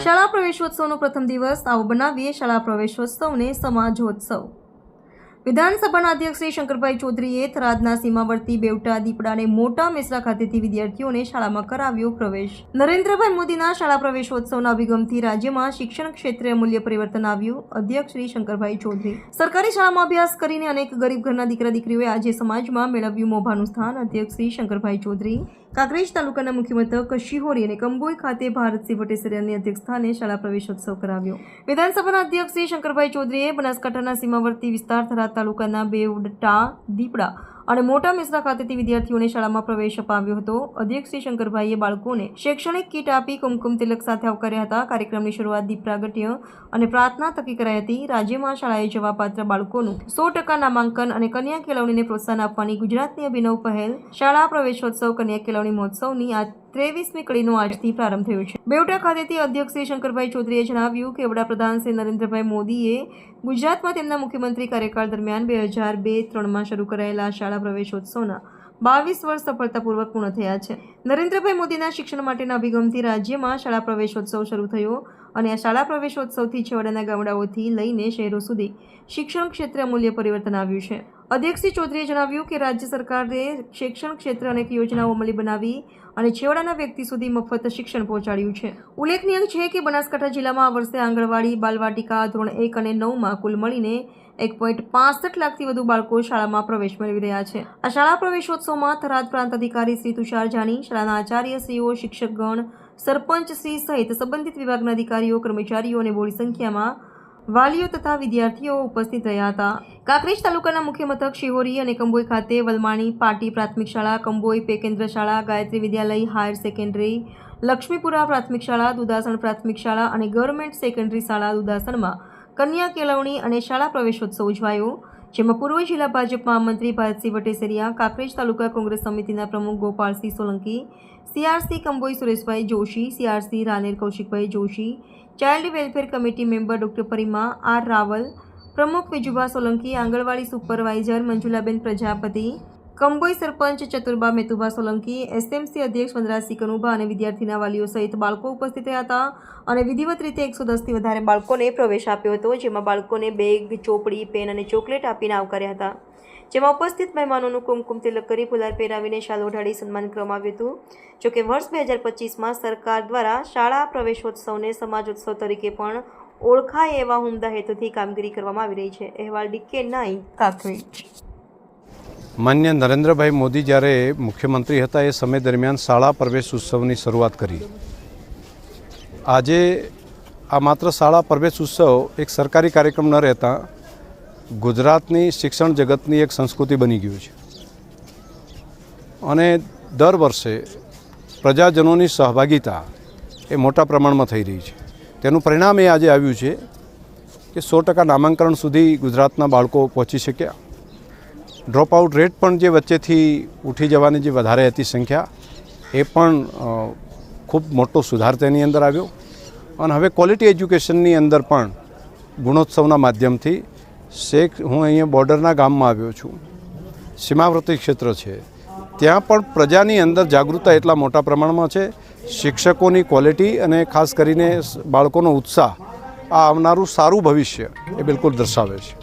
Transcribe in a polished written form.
શાળા પ્રવેશોત્સવનો પ્રથમ દિવસ આવો બનાવીએ શાળા પ્રવેશોત્સવને સમાજોત્સવ। વિધાનસભાના અધ્યક્ષ શ્રી શંકરભાઈ ચૌધરીએ થરાદના સીમાવર્તી બેવટા દીપડા અને મોટા મેસરા ખાતેથી વિદ્યાર્થીઓને શાળામાં કરાવ્યો પ્રવેશ। નરેન્દ્રભાઈ મોદીના શાળા પ્રવેશોત્સવના અભિગમથી રાજ્યમાં શિક્ષણ ક્ષેત્રે અમૂલ્ય પરિવર્તન આવ્યું। અધ્યક્ષ શ્રી શંકરભાઈ ચૌધરી સરકારી શાળામાં અભ્યાસ કરીને અનેક ગરીબ ઘરના દીકરા દીકરીઓએ આજે સમાજમાં મેળવ્યું મોભાનું સ્થાન। અધ્યક્ષ શ્રી શંકરભાઈ ચૌધરી કાંકરેજ તાલુકાના મુખ્ય મથક શિહોરી અને કંબોઈ ખાતે ભારતસિંહ વટેસરિયાની અધ્યક્ષસ્થાને શાળા પ્રવેશોત્સવ કરાવ્યો। વિધાનસભાના અધ્યક્ષ શ્રી શંકરભાઈ ચૌધરીએ બનાસકાંઠાના સીમાવર્તી વિસ્તાર થરાદ તાલુકાના બેવટા દીપડા અને મોટા મેસરા ખાતેથી વિદ્યાર્થીઓને શાળામાં પ્રવેશ અપાવ્યો હતો। અધ્યક્ષ શ્રી શંકરભાઈએ બાળકોને શૈક્ષણિક કીટ આપી કુમકુમ તિલક સાથે આવકાર્યા હતા। કાર્યક્રમની શરૂઆત દીપ પ્રાગટ્ય અને પ્રાર્થના થકી કરાઈ હતી। રાજ્યમાં શાળાએ જવા પાત્ર બાળકોનું 100% નામાંકન અને કન્યા કેળવણીને પ્રોત્સાહન આપવાની ગુજરાતની અભિનવ પહેલ શાળા પ્રવેશોત્સવ કન્યા કેળવણી મહોત્સવની આ 23મી કડીનો આજથી પ્રારંભ થયો છે। બેવટા ખાતેથી અધ્યક્ષ શ્રી શંકરભાઈ ચૌધરીએ જણાવ્યું કે વડાપ્રધાન શ્રી નરેન્દ્રભાઈ મોદીએ ગુજરાતમાં તેમના મુખ્યમંત્રી કાર્યકાળ દરમિયાન 2002-03માં શરૂ કરાયેલા શાળા પ્રવેશોત્સવના 22 વર્ષ સફળતાપૂર્વક પૂર્ણ થયા છે। નરેન્દ્રભાઈ મોદીના શિક્ષણ માટેના અભિગમથી રાજ્યમાં શાળા પ્રવેશોત્સવ શરૂ થયો અને આ શાળા પ્રવેશોત્સવથી છેવાડાના ગામડાઓથી લઈને શહેરો સુધી શિક્ષણ ક્ષેત્રે અમૂલ્ય પરિવર્તન આવ્યું છે। અધ્યક્ષ શ્રી ચૌધરીએ જણાવ્યું કે રાજ્ય સરકારે શિક્ષણ ક્ષેત્રે અનેક યોજનાઓ અમલી બનાવી અને છેવાડાના વ્યક્તિ સુધી મફત શિક્ષણ પહોંચાડ્યું છે। ઉલ્લેખનીય છે કે બનાસકાંઠા જિલ્લામાં આ વર્ષે આંગણવાડી બાલવાટિકા ધોરણ 1 અને 9માં કુલ મળીને 1.65 લાખથી વધુ બાળકો શાળામાં પ્રવેશ મેળવી રહ્યા છે। આ શાળા પ્રવેશોત્સવમાં થરાદ પ્રાંત અધિકારી શ્રી તુષાર જાની, શાળાના આચાર્યશ્રીઓ, શિક્ષકગણ, સરપંચ શ્રી સહિત સંબંધિત વિભાગના અધિકારીઓ, કર્મચારીઓ અને બહોળી સંખ્યામાં વાલીઓ તથા વિદ્યાર્થીઓ ઉપસ્થિત રહ્યા હતા। કાંકરેજ તાલુકાના મુખ્ય મથક શિહોરી અને કંબોઈ ખાતે વલમાણી પાટી પ્રાથમિક શાળા, કંબોઈ પે કેન્દ્ર શાળા, ગાયત્રી વિદ્યાલય હાયર સેકન્ડરી, લક્ષ્મીપુરા પ્રાથમિક શાળા, દુધાસણ પ્રાથમિક શાળા અને ગવર્મેન્ટ સેકન્ડરી શાળા દુધાસણમાં કન્યા કેળવણી અને શાળા પ્રવેશોત્સવ ઉજવાયો, જેમાં પૂર્વ જિલ્લા ભાજપ મહામંત્રી ભારતસિંહ વટેસરિયા, કાંકરેજ તાલુકા કોંગ્રેસ સમિતિના પ્રમુખ Gopalsinh Solanki, CRC Kamboi Sureshbhai Joshi, CRC Raner Kaushikbhai Joshi, child welfare committee member doctor Parima R Raval, પ્રમુખ વિજુભા સોલંકી, આંગણવાડી સુપરવાઇઝર મંજુલાબેન પ્રજાપતિ, કંબોઈ સરપંચ ચતુરબા મેતુભા સોલંકી, એસએમસી અધ્યક્ષ વનરાજસિંહ કનુભા અને વિદ્યાર્થીના વાલીઓ સહિત બાળકો ઉપસ્થિત રહ્યા હતા અને વિધિવત રીતે 110થી વધારે બાળકોને પ્રવેશ આપ્યો હતો, જેમાં બાળકોને બેગ, ચોપડી, પેન અને ચોકલેટ આપીને આવકાર્યા હતા। જેમાં ઉપસ્થિત મહેમાનોનું કુમકુમ તિલક કરી ફુલાર પહેરાવીને શાલ ઓઢાડી સન્માન કરવામાં આવ્યું હતું। જોકે વર્ષ 2025માં સરકાર દ્વારા શાળા પ્રવેશોત્સવને સમાજોત્સવ તરીકે પણ ઓળખાય એવા ઉમદા હેતુથી કામગીરી કરવામાં આવી રહી છે। અહેવાલ DK9 કાંકરેજ। માન્ય નરેન્દ્રભાઈ મોદી જ્યારે મુખ્યમંત્રી હતા એ સમય દરમિયાન શાળા પ્રવેશ ઉત્સવની શરૂઆત કરી। આજે આ માત્ર શાળા પ્રવેશ ઉત્સવ એક સરકારી કાર્યક્રમ ન રહેતા ગુજરાતની શિક્ષણ જગતની એક સંસ્કૃતિ બની ગયું છે અને દર વર્ષે પ્રજાજનોની સહભાગિતા એ મોટા પ્રમાણમાં થઈ રહી છે। તેનું પરિણામ એ આજે આવ્યું છે કે 100% નામાંકન સુધી ગુજરાતના બાળકો પહોંચી શક્યા। ડ્રોપ આઉટ રેટ પણ જે વચ્ચેથી ઉઠી જવાની જે વધારે હતી સંખ્યા એ પણ ખૂબ મોટો સુધાર તેની અંદર આવ્યો અને હવે ક્વોલિટી એજ્યુકેશનની અંદર પણ ગુણોત્સવના માધ્યમથી હું અહીંયા બોર્ડરના ગામમાં આવ્યો છું, સીમાવર્તી ક્ષેત્ર છે, ત્યાં પણ પ્રજાની અંદર જાગૃતતા એટલા મોટા પ્રમાણમાં છે। શિક્ષકોની ક્વોલિટી અને ખાસ કરીને બાળકોનો ઉત્સાહ આ આવનારું સારું ભવિષ્ય એ બિલકુલ દર્શાવે છે।